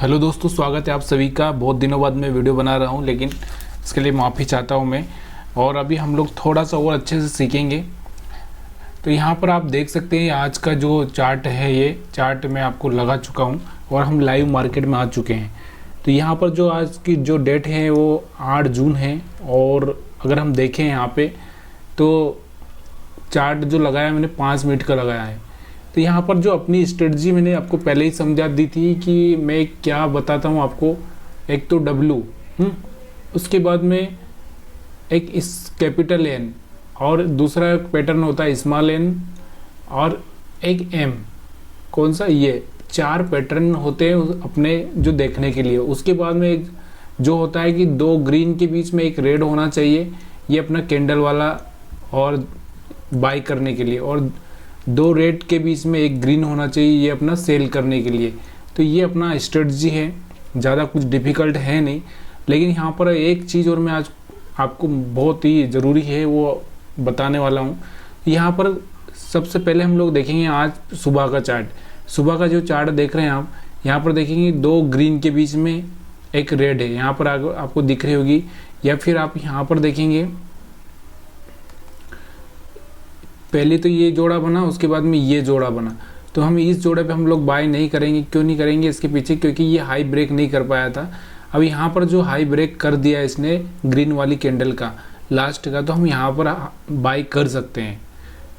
Hello दोस्तों, स्वागत है आप सभी का। बहुत दिनों बाद मैं वीडियो बना रहा हूं, लेकिन इसके लिए माफ़ी चाहता हूं मैं। और अभी हम लोग थोड़ा सा और अच्छे से सीखेंगे। तो यहाँ पर आप देख सकते हैं आज का जो चार्ट है, ये चार्ट मैं आपको लगा चुका हूं और हम लाइव मार्केट में आ चुके हैं। तो यहाँ पर जो आज की जो डेट है वो 8 जून है। और अगर हम देखें यहाँ पे तो चार्ट जो लगाया मैंने 5 मिनट का लगाया है। तो यहाँ पर जो अपनी स्ट्रेटजी मैंने आपको पहले ही समझा दी थी कि मैं क्या बताता हूँ आपको। एक तो डब्लू, उसके बाद में एक इस कैपिटल एन, और दूसरा पैटर्न होता है स्मॉल एन, और एक एम। कौन सा? ये 4 पैटर्न होते हैं अपने जो देखने के लिए। उसके बाद में एक जो होता है कि 2 ग्रीन के बीच में एक रेड होना चाहिए, ये अपना कैंडल वाला और बाई करने के लिए, और 2 रेड के बीच में एक ग्रीन होना चाहिए, ये अपना सेल करने के लिए। तो ये अपना स्ट्रेटजी है, ज़्यादा कुछ डिफ़िकल्ट है नहीं। लेकिन यहाँ पर एक चीज़ और मैं आज आपको बहुत ही ज़रूरी है वो बताने वाला हूँ। यहाँ पर सबसे पहले हम लोग देखेंगे आज सुबह का चार्ट। सुबह का जो चार्ट देख रहे हैं आप, यहाँ पर देखेंगे 2 ग्रीन के बीच में एक रेड है, यहाँ पर आपको दिख रही होगी। या फिर आप यहाँ पर देखेंगे पहले तो ये जोड़ा बना, उसके बाद में ये जोड़ा बना। तो हम इस जोड़े पे हम लोग बाय नहीं करेंगे। क्यों नहीं करेंगे इसके पीछे? क्योंकि ये हाई ब्रेक नहीं कर पाया था। अब यहाँ पर जो हाई ब्रेक कर दिया इसने ग्रीन वाली कैंडल का लास्ट का, तो हम यहाँ पर बाय कर सकते हैं।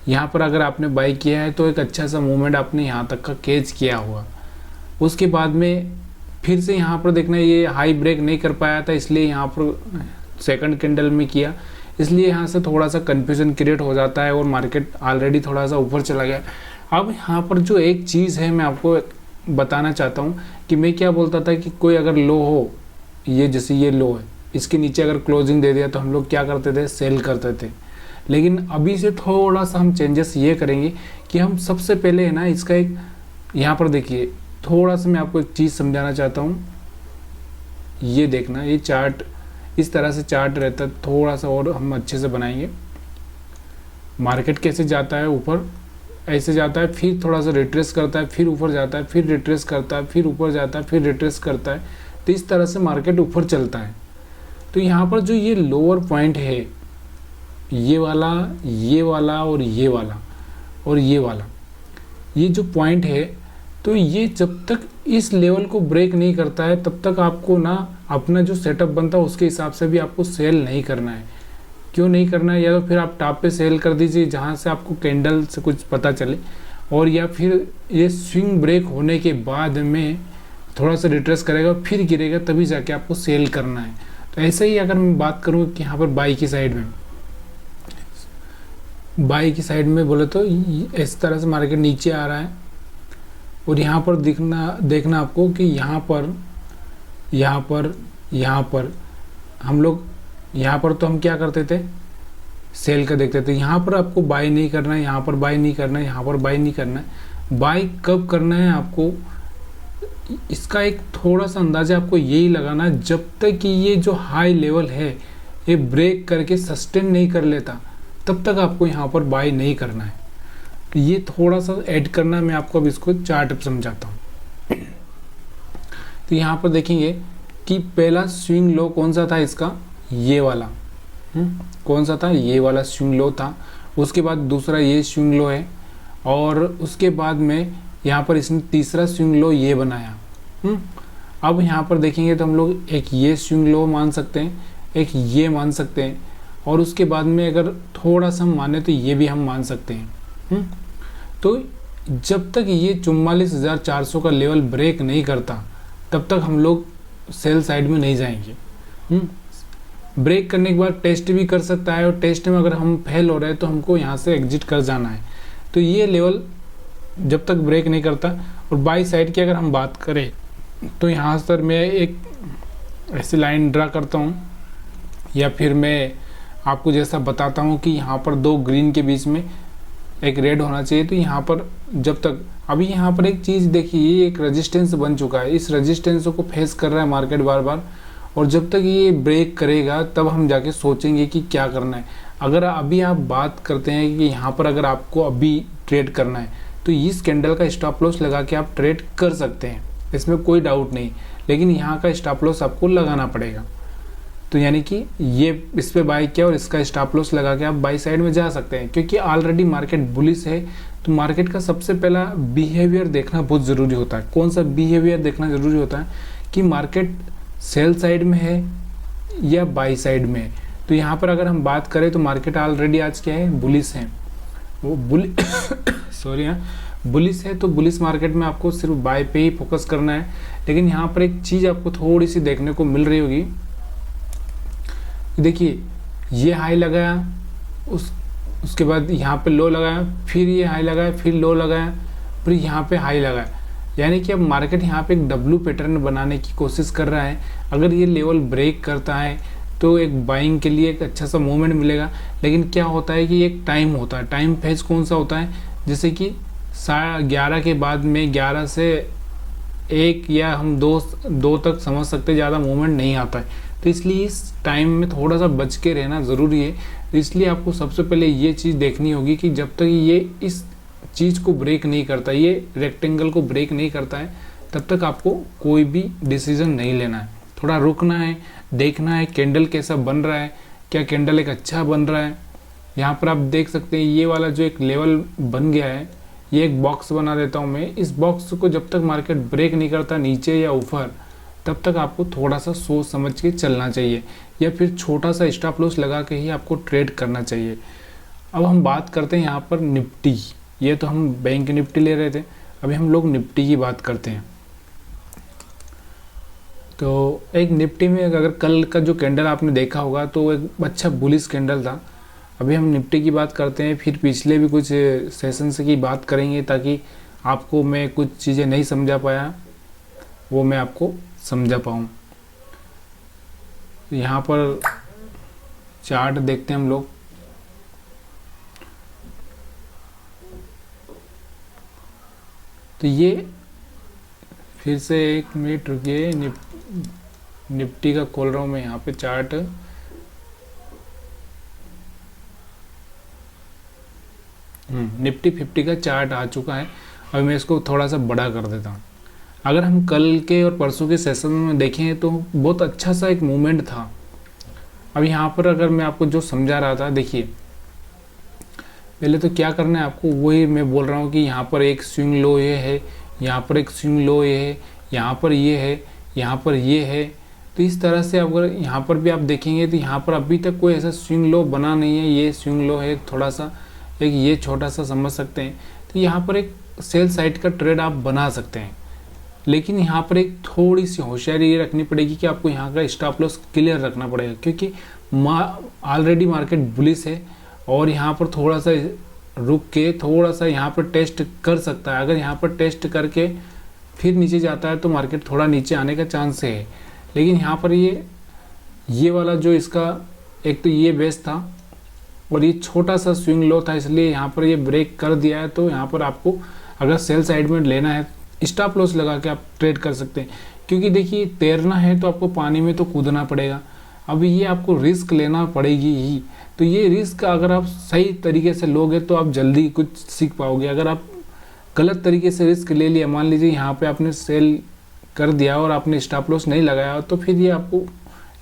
यहाँ पर अगर आपने बाय किया है तो एक अच्छा सा मूवमेंट आपने यहाँ तक का कैच किया हुआ। उसके बाद में फिर से यहाँ पर देखना, ये हाई ब्रेक नहीं कर पाया था, इसलिए यहाँ पर सेकंड कैंडल में किया, इसलिए यहाँ से थोड़ा सा कन्फ्यूजन क्रिएट हो जाता है और मार्केट ऑलरेडी थोड़ा सा ऊपर चला गया। अब यहाँ पर जो एक चीज़ है मैं आपको बताना चाहता हूँ कि मैं क्या बोलता था कि कोई अगर लो हो, ये जैसे ये लो है, इसके नीचे अगर क्लोजिंग दे दिया तो हम लोग क्या करते थे? सेल करते थे। लेकिन अभी से थोड़ा सा हम चेंजेस ये करेंगे कि हम सबसे पहले है ना इसका एक, यहाँ पर देखिए थोड़ा सा मैं आपको एक चीज़ समझाना चाहता हूँ। ये देखना, ये चार्ट इस तरह से चार्ट रहता है, थोड़ा सा और हम अच्छे से बनाएंगे। मार्केट कैसे जाता है? ऊपर ऐसे जाता है, फिर थोड़ा सा रिट्रेस करता है, फिर ऊपर जाता है, फिर रिट्रेस करता है, फिर ऊपर जाता है, फिर रिट्रेस करता है। तो इस तरह से मार्केट ऊपर चलता है। तो यहाँ पर जो ये लोअर पॉइंट है, ये वाला, ये वाला और ये वाला और ये वाला, ये जो पॉइंट है, तो ये जब तक इस लेवल को ब्रेक नहीं करता है तब तक आपको ना अपना जो सेटअप बनता है उसके हिसाब से भी आपको सेल नहीं करना है। क्यों नहीं करना है? या तो फिर आप टॉप पे सेल कर दीजिए जहाँ से आपको कैंडल से कुछ पता चले, और या फिर ये स्विंग ब्रेक होने के बाद में थोड़ा सा रिट्रेस करेगा फिर गिरेगा, तभी जाके आपको सेल करना है। तो ऐसे ही अगर मैं बात करूँ कि यहाँ पर बाई की साइड में बोले तो इस तरह से मार्केट नीचे आ रहा है, और यहाँ पर देखना आपको कि यहाँ पर हम लोग, यहाँ पर तो हम क्या करते थे? सेल का देखते थे। यहाँ पर आपको बाय नहीं करना है, यहाँ पर बाय नहीं करना है, यहाँ पर बाय नहीं करना है। बाय कब करना है आपको? इसका एक थोड़ा सा अंदाजा आपको यही लगाना है, जब तक कि ये जो हाई लेवल है ये ब्रेक करके सस्टेन नहीं कर लेता तब तक आपको यहाँ पर बाय नहीं करना है। तो ये थोड़ा सा ऐड करना, मैं आपको अब इसको चार्ट समझाता हूँ। तो यहाँ पर देखेंगे कि पहला स्विंग लो कौन सा था इसका? ये वाला। कौन सा था? ये वाला स्विंग लो था। उसके बाद दूसरा ये स्विंग लो है, और उसके बाद में यहाँ पर इसने तीसरा स्विंग लो ये बनाया। अब यहाँ पर देखेंगे तो हम लोग एक ये स्विंग लो मान सकते हैं, एक ये मान सकते हैं, और उसके बाद में अगर थोड़ा सा हम माने तो ये भी हम मान सकते हैं। तो जब तक ये 44,400 का लेवल ब्रेक नहीं करता तब तक हम लोग सेल साइड में नहीं जाएंगे। ब्रेक करने के बाद टेस्ट भी कर सकता है, और टेस्ट में अगर हम फेल हो रहे हैं तो हमको यहाँ से एग्जिट कर जाना है। तो ये लेवल जब तक ब्रेक नहीं करता। और बाई साइड की अगर हम बात करें तो यहाँ पर मैं एक ऐसी लाइन ड्रा करता हूँ, या फिर मैं आपको जैसा बताता हूँ कि यहाँ पर 2 ग्रीन के बीच में एक रेड होना चाहिए। तो यहाँ पर जब तक, अभी यहाँ पर एक चीज़ देखिए, ये एक रेजिस्टेंस बन चुका है, इस रेजिस्टेंस को फेस कर रहा है मार्केट बार बार, और जब तक ये ब्रेक करेगा तब हम जाके सोचेंगे कि क्या करना है। अगर अभी आप बात करते हैं कि यहाँ पर अगर आपको अभी ट्रेड करना है तो इस कैंडल का स्टॉप लॉस लगा के आप ट्रेड कर सकते हैं, इसमें कोई डाउट नहीं। लेकिन यहाँ का स्टॉप लॉस आपको लगाना पड़ेगा। तो यानी कि ये इस पे बाय किया और इसका स्टॉप लॉस लगा के आप बाई साइड में जा सकते हैं, क्योंकि ऑलरेडी मार्केट बुलिश है। तो मार्केट का सबसे पहला बिहेवियर देखना बहुत ज़रूरी होता है। कौन सा बिहेवियर देखना ज़रूरी होता है कि मार्केट सेल साइड में है या बाई साइड में है। तो यहाँ पर अगर हम बात करें तो मार्केट ऑलरेडी आज क्या है, बुलिश है। वो सॉरी हाँ, बुलिश है। तो बुलिश मार्केट में आपको सिर्फ बाय पे ही फोकस करना है। लेकिन यहाँ पर एक चीज़ आपको थोड़ी सी देखने को मिल रही होगी, देखिए ये हाई लगाया, उसके बाद यहाँ पे लो लगाया, फिर ये हाई लगाया, फिर लो लगाया, फिर यहाँ पे हाई लगाया। यानी कि अब मार्केट यहाँ पे एक डब्लू पैटर्न बनाने की कोशिश कर रहा है। अगर ये लेवल ब्रेक करता है तो एक बाइंग के लिए एक अच्छा सा मूवमेंट मिलेगा। लेकिन क्या होता है कि एक टाइम होता है, टाइम फेज कौन सा होता है, जैसे कि 11:30 के बाद में 11 से 1 या हम 2 तक समझ सकते हैं, ज़्यादा मूवमेंट नहीं आता है। तो इसलिए इस टाइम में थोड़ा सा बच के रहना ज़रूरी है। तो इसलिए आपको सबसे पहले ये चीज़ देखनी होगी कि जब तक ये इस चीज़ को ब्रेक नहीं करता, ये रेक्टेंगल को ब्रेक नहीं करता है, तब तक आपको कोई भी डिसीजन नहीं लेना है। थोड़ा रुकना है, देखना है कैंडल कैसा बन रहा है, क्या कैंडल एक अच्छा बन रहा है। यहाँ पर आप देख सकते हैं ये वाला जो एक लेवल बन गया है, ये एक बॉक्स बना देता हूँ मैं। इस बॉक्स को जब तक मार्केट ब्रेक नहीं करता नीचे या ऊपर, तब तक आपको थोड़ा सा सोच समझ के चलना चाहिए, या फिर छोटा सा स्टॉप लॉस लगा के ही आपको ट्रेड करना चाहिए। अब हम बात करते हैं यहाँ पर निफ्टी। ये तो हम बैंक निफ्टी ले रहे थे, अभी हम लोग निफ्टी की बात करते हैं। तो एक निफ्टी में अगर कल का जो कैंडल आपने देखा होगा तो एक अच्छा बुलिश कैंडल था। अभी हम निफ्टी की बात करते हैं, फिर पिछले भी कुछ सेशंस की बात करेंगे, ताकि आपको मैं कुछ चीज़ें नहीं समझा पाया वो मैं आपको समझा पाऊँ। यहाँ पर चार्ट देखते हैं हम लोग। तो ये फिर से 1 मिनट रुकिए, निफ्टी का खोल रहा हूँ मैं यहाँ पे चार्ट। निफ्टी 50 का चार्ट आ चुका है। अभी मैं इसको थोड़ा सा बड़ा कर देता हूँ। अगर हम कल के और परसों के सेशन में देखें तो बहुत अच्छा सा एक मूवमेंट था। अब यहाँ पर अगर मैं आपको जो समझा रहा था, देखिए पहले तो क्या करना है आपको, वही मैं बोल रहा हूँ कि यहाँ पर एक स्विंग लो ये है, यहाँ पर एक स्विंग लो ये है, यहाँ पर ये है, यहाँ पर ये है। तो इस तरह से अगर यहाँ पर भी आप देखेंगे तो यहाँ पर अभी तक कोई ऐसा स्विंग लो बना नहीं है। ये स्विंग लो है थोड़ा सा, एक ये छोटा सा समझ सकते हैं। तो यहाँ पर एक सेल साइड का ट्रेड आप बना सकते हैं, लेकिन यहाँ पर एक थोड़ी सी होशियारी ये रखनी पड़ेगी कि आपको यहाँ का स्टॉप लॉस क्लियर रखना पड़ेगा, क्योंकि ऑलरेडी मार्केट बुलिश है और यहाँ पर थोड़ा सा रुक के थोड़ा सा यहाँ पर टेस्ट कर सकता है। अगर यहाँ पर टेस्ट करके फिर नीचे जाता है तो मार्केट थोड़ा नीचे आने का चांस है। लेकिन यहाँ पर ये वाला जो इसका एक तो ये बेस था और ये छोटा सा स्विंग लो था, इसलिए यहाँ पर ये ब्रेक कर दिया है। तो यहाँ पर आपको अगर सेल साइड में लेना है, स्टॉप लॉस लगा के आप ट्रेड कर सकते हैं, क्योंकि देखिए तैरना है तो आपको पानी में तो कूदना पड़ेगा। अब ये आपको रिस्क लेना पड़ेगी ही। तो ये रिस्क अगर आप सही तरीके से लोगे तो आप जल्दी कुछ सीख पाओगे। अगर आप गलत तरीके से रिस्क ले लिया, मान लीजिए यहाँ पे आपने सेल कर दिया और आपने स्टॉप लॉस नहीं लगाया, तो फिर ये आपको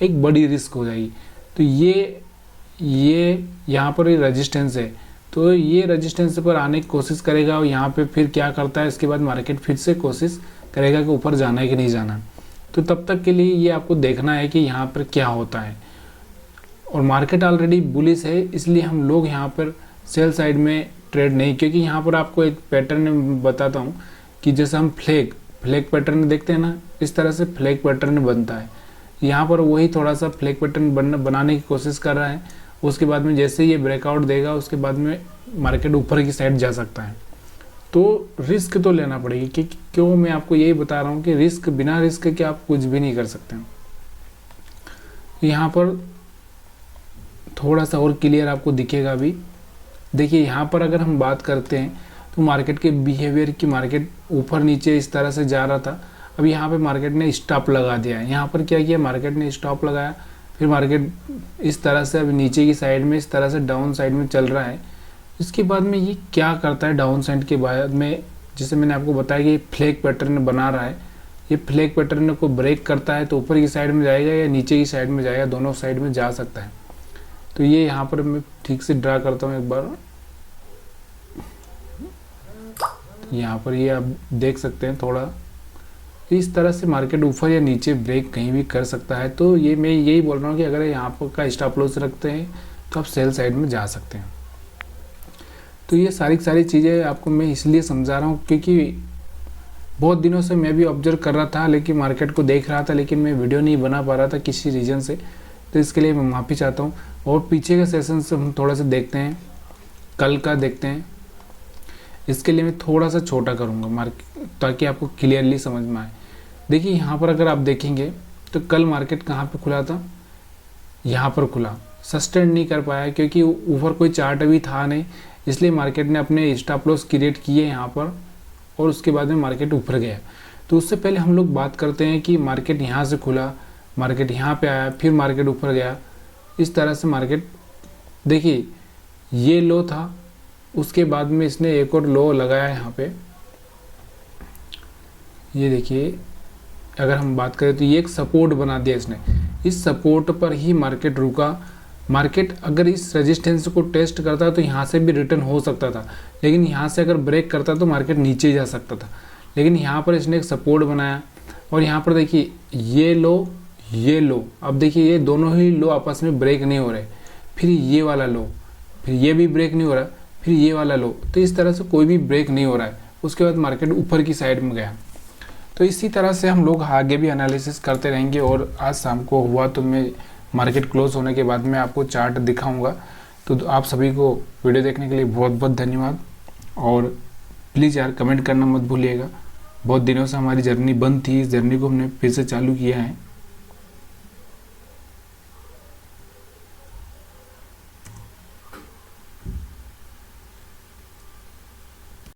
एक बड़ी रिस्क हो जाएगी। तो ये यहाँ पर रेजिस्टेंस है, तो ये रेजिस्टेंस पर आने की कोशिश करेगा और यहाँ पे फिर क्या करता है, इसके बाद मार्केट फिर से कोशिश करेगा कि ऊपर जाना है कि नहीं जाना। तो तब तक के लिए ये आपको देखना है कि यहाँ पर क्या होता है। और मार्केट ऑलरेडी बुलिश है, इसलिए हम लोग यहाँ पर सेल साइड में ट्रेड नहीं, क्योंकि यहाँ पर आपको एक पैटर्न बताता हूँ कि जैसे हम फ्लैग पैटर्न देखते हैं ना, इस तरह से फ्लैग पैटर्न बनता है। यहाँ पर वही थोड़ा सा फ्लैग पैटर्न बनाने की कोशिश कर रहा है। उसके बाद में जैसे ये ब्रेकआउट देगा, उसके बाद में मार्केट ऊपर की साइड जा सकता है। तो रिस्क तो लेना पड़ेगी, कि क्यों मैं आपको यही बता रहा हूँ कि रिस्क, बिना रिस्क के आप कुछ भी नहीं कर सकते। यहाँ पर थोड़ा सा और क्लियर आपको दिखेगा अभी। देखिए यहाँ पर अगर हम बात करते हैं तो मार्केट के बिहेवियर की, मार्केट ऊपर नीचे इस तरह से जा रहा था। अब यहाँ पे मार्केट ने स्टॉप लगा दिया है। यहाँ पर क्या किया, मार्केट ने स्टॉप लगाया, फिर मार्केट इस तरह से अभी नीचे की साइड में इस तरह से डाउन साइड में चल रहा है। इसके बाद में ये क्या करता है, डाउन साइड के बाद में, जैसे मैंने आपको बताया कि फ्लैग पैटर्न बना रहा है, ये फ्लैग पैटर्न को ब्रेक करता है तो ऊपर की साइड में जाएगा या नीचे की साइड में जाएगा, दोनों साइड में जा सकता है। तो ये यहाँ पर मैं ठीक से ड्रा करता हूँ एक बार। यहाँ पर ये आप देख सकते हैं थोड़ा इस तरह से मार्केट ऊपर या नीचे ब्रेक कहीं भी कर सकता है। तो ये मैं यही बोल रहा हूँ कि अगर यहाँ पर का स्टॉप लॉस रखते हैं तो आप सेल साइड में जा सकते हैं। तो ये सारी चीज़ें आपको मैं इसलिए समझा रहा हूँ क्योंकि बहुत दिनों से मैं भी ऑब्जर्व कर रहा था, लेकिन मार्केट को देख रहा था, लेकिन मैं वीडियो नहीं बना पा रहा था किसी रीज़न से। तो इसके लिए मैं माफ़ी चाहता हूँ। और पीछे के सेशन से हम थोड़ा सा देखते हैं, कल का देखते हैं। इसके लिए मैं थोड़ा सा छोटा करूँगा मार्केट ताकि आपको क्लियरली समझ में आए। देखिए यहाँ पर अगर आप देखेंगे तो कल मार्केट कहाँ पे खुला था, यहाँ पर खुला, सस्टेन नहीं कर पाया क्योंकि ऊपर कोई चार्ट अभी था नहीं, इसलिए मार्केट ने अपने स्टॉप लॉस क्रिएट किए यहाँ पर और उसके बाद में मार्केट ऊपर गया। तो उससे पहले हम लोग बात करते हैं कि मार्केट यहाँ से खुला, मार्केट यहाँ पे आया, फिर मार्केट ऊपर गया। इस तरह से मार्केट देखिए ये लो था, उसके बाद में इसने एक और लो लगाया यहाँ पे। ये देखिए अगर हम बात करें तो ये एक सपोर्ट बना दिया इसने, इस सपोर्ट पर ही मार्केट रुका। मार्केट अगर इस रेजिस्टेंस को टेस्ट करता तो यहाँ से भी रिटर्न हो सकता था, लेकिन यहाँ से अगर ब्रेक करता तो मार्केट नीचे जा सकता था। लेकिन यहाँ पर इसने एक सपोर्ट बनाया और यहाँ पर देखिए ये लो, अब देखिए ये दोनों ही लो आपस में ब्रेक नहीं हो रहे, फिर ये वाला लो, फिर ये भी ब्रेक नहीं हो रहा, फिर ये वाला लो। तो इस तरह से कोई भी ब्रेक नहीं हो रहा है। उसके बाद मार्केट ऊपर की साइड में गया। तो इसी तरह से हम लोग आगे भी एनालिसिस करते रहेंगे। और आज शाम को हुआ तो मैं मार्केट क्लोज होने के बाद मैं आपको चार्ट दिखाऊंगा। तो आप सभी को वीडियो देखने के लिए बहुत बहुत धन्यवाद। और प्लीज़ यार कमेंट करना मत भूलिएगा। बहुत दिनों से हमारी जर्नी बंद थी, इस जर्नी को हमने फिर से चालू किया है।